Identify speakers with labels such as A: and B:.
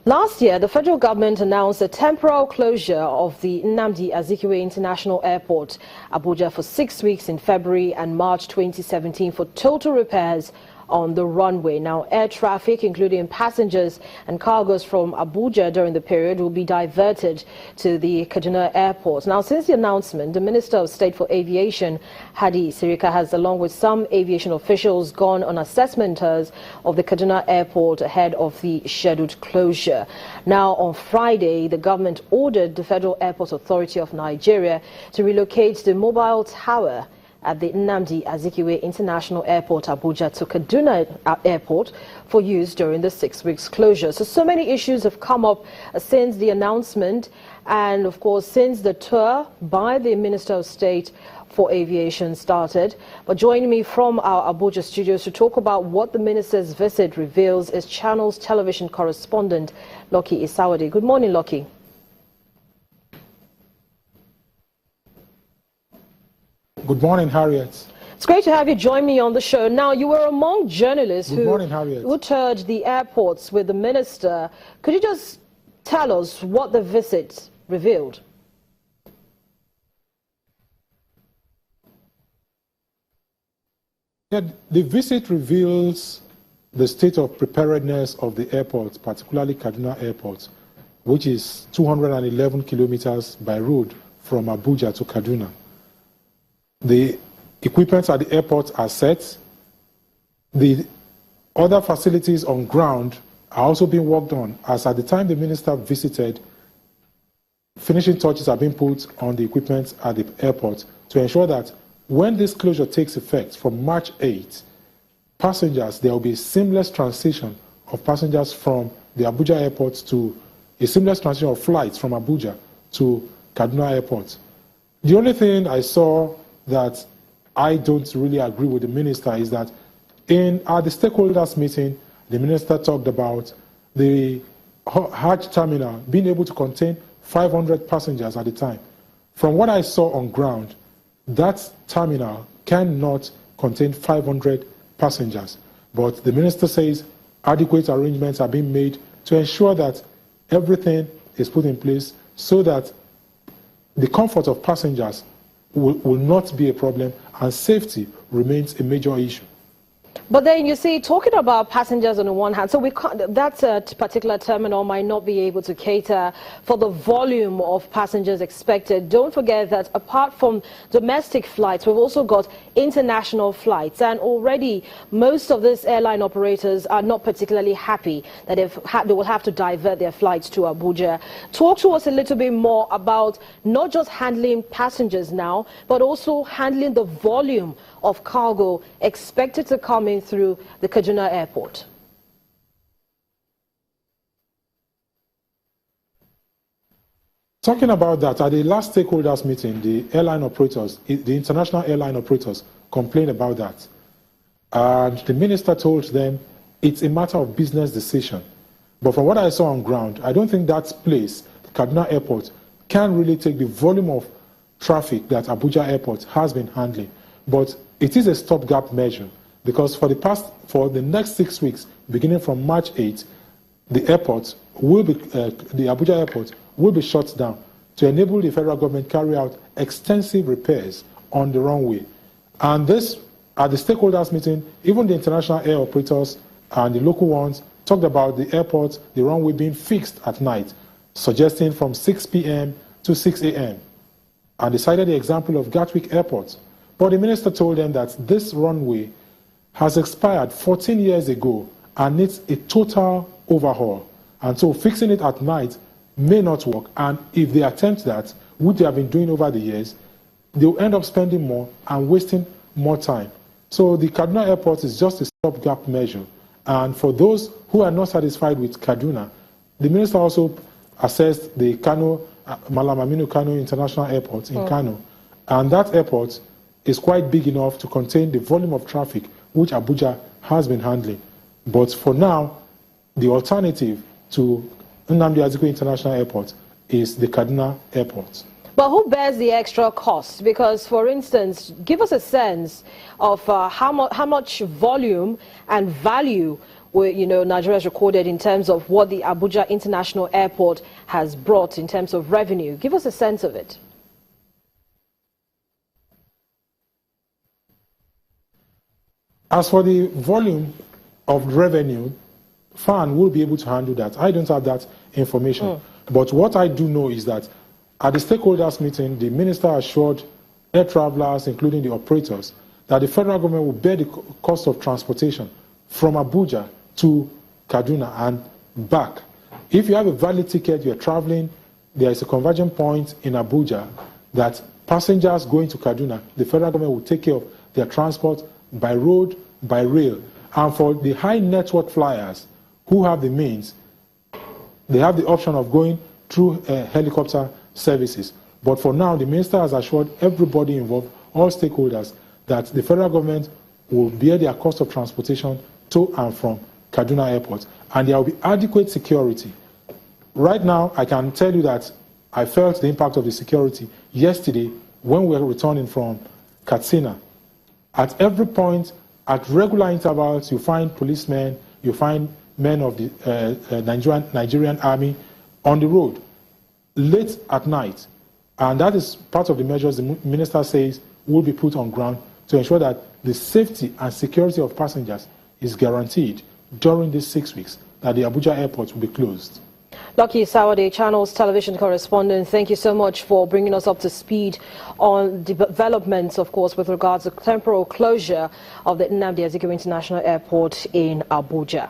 A: Last year, the federal government announced a temporal closure of the Nnamdi Azikiwe International Airport, Abuja, for 6 weeks in February and March 2017 for total repairs on the runway. Now, air traffic, including passengers and cargoes from Abuja during the period, will be diverted to the Kaduna Airport. Now, since the announcement, the Minister of State for Aviation, Hadi Sirika, has, along with some aviation officials, gone on assessment tours of the Kaduna Airport ahead of the scheduled closure. Now, on Friday, the government ordered the Federal Airport Authority of Nigeria to relocate the mobile tower at the Nnamdi Azikiwe International Airport, Abuja, to Kaduna Airport for use during the 6 weeks closure. So many issues have come up since the announcement and, of course, since the tour by the Minister of State for Aviation started. But joining me from our Abuja studios to talk about what the minister's visit reveals is Channels television correspondent Lucky Isawade. Good morning, Lucky.
B: Good morning, Harriet.
A: It's great to have you join me on the show. Now, you were among journalists who toured the airports with the minister. Could you just tell us what the visit revealed?
B: Yeah, the visit reveals the state of preparedness of the airport, particularly Kaduna Airport, which is 211 kilometers by road from Abuja to Kaduna. The equipment at the airport are set. The other facilities on ground are also being worked on, as at the time the minister visited, finishing touches are being put on the equipment at the airport to ensure that when this closure takes effect from March 8, there will be a seamless transition of passengers from the Abuja airport to a seamless transition of flights from Abuja to Kaduna Airport. The only thing I saw that I don't really agree with the minister is that at the stakeholders meeting, the minister talked about the Hajj terminal being able to contain 500 passengers at a time. From what I saw on ground, that terminal cannot contain 500 passengers. But the minister says adequate arrangements are being made to ensure that everything is put in place so that the comfort of passengers will not be a problem and safety remains a major issue.
A: But then you see, talking about passengers on the one hand, so that particular terminal might not be able to cater for the volume of passengers expected. Don't forget that apart from domestic flights, we've also got international flights, and already most of these airline operators are not particularly happy that they will have to divert their flights to Abuja. Talk to us a little bit more about not just handling passengers now, but also handling the volume of cargo expected to come in through the Kaduna Airport.
B: Talking about that, at the last stakeholders meeting, the international airline operators complained about that. And the minister told them it's a matter of business decision. But from what I saw on ground, I don't think that place, the Kaduna Airport, can really take the volume of traffic that Abuja Airport has been handling. But it is a stopgap measure because for the next 6 weeks, beginning from March 8, the Abuja Airport will be shut down to enable the federal government carry out extensive repairs on the runway. And this, at the stakeholders meeting, even the international air operators and the local ones talked about the airport, the runway being fixed at night, suggesting from 6 p.m. to 6 a.m. and they cited the example of Gatwick Airport. But the minister told them that this runway has expired 14 years ago and needs a total overhaul. And so fixing it at night may not work. And if they attempt that, which they have been doing over the years, they'll end up spending more and wasting more time. So the Kaduna Airport is just a stopgap measure. And for those who are not satisfied with Kaduna, the minister also assessed the Malam Aminu Kano International Airport in Kano. And that airport is quite big enough to contain the volume of traffic which Abuja has been handling. But for now, the alternative to Nnamdi Azikiwe International Airport is the Kaduna Airport.
A: But who bears the extra cost? Because, for instance, give us a sense of how much volume and value Nigeria has recorded in terms of what the Abuja International Airport has brought in terms of revenue. Give us a sense of it.
B: As for the volume of revenue, FAN will be able to handle that. I don't have that information. But what I do know is that at the stakeholders meeting, the minister assured air travelers, including the operators, that the federal government will bear the cost of transportation from Abuja to Kaduna and back. If you have a valid ticket, you're traveling, there is a conversion point in Abuja that passengers going to Kaduna, the federal government will take care of their transport by road, by rail. And for the high network flyers who have the means, they have the option of going through helicopter services. But for now, the minister has assured everybody involved, all stakeholders, that the federal government will bear their cost of transportation to and from Kaduna Airport, and there will be adequate security. Right now, I can tell you that I felt the impact of the security yesterday when we were returning from Katsina. At every point, at regular intervals, you find policemen, you find men of the Nigerian army on the road late at night. And that is part of the measures the minister says will be put on ground to ensure that the safety and security of passengers is guaranteed during these 6 weeks that the Abuja airport will be closed.
A: Lucky Sawade, Channels television correspondent, thank you so much for bringing us up to speed on developments, of course, with regards to temporal closure of the Nnamdi Azikiwe International Airport in Abuja.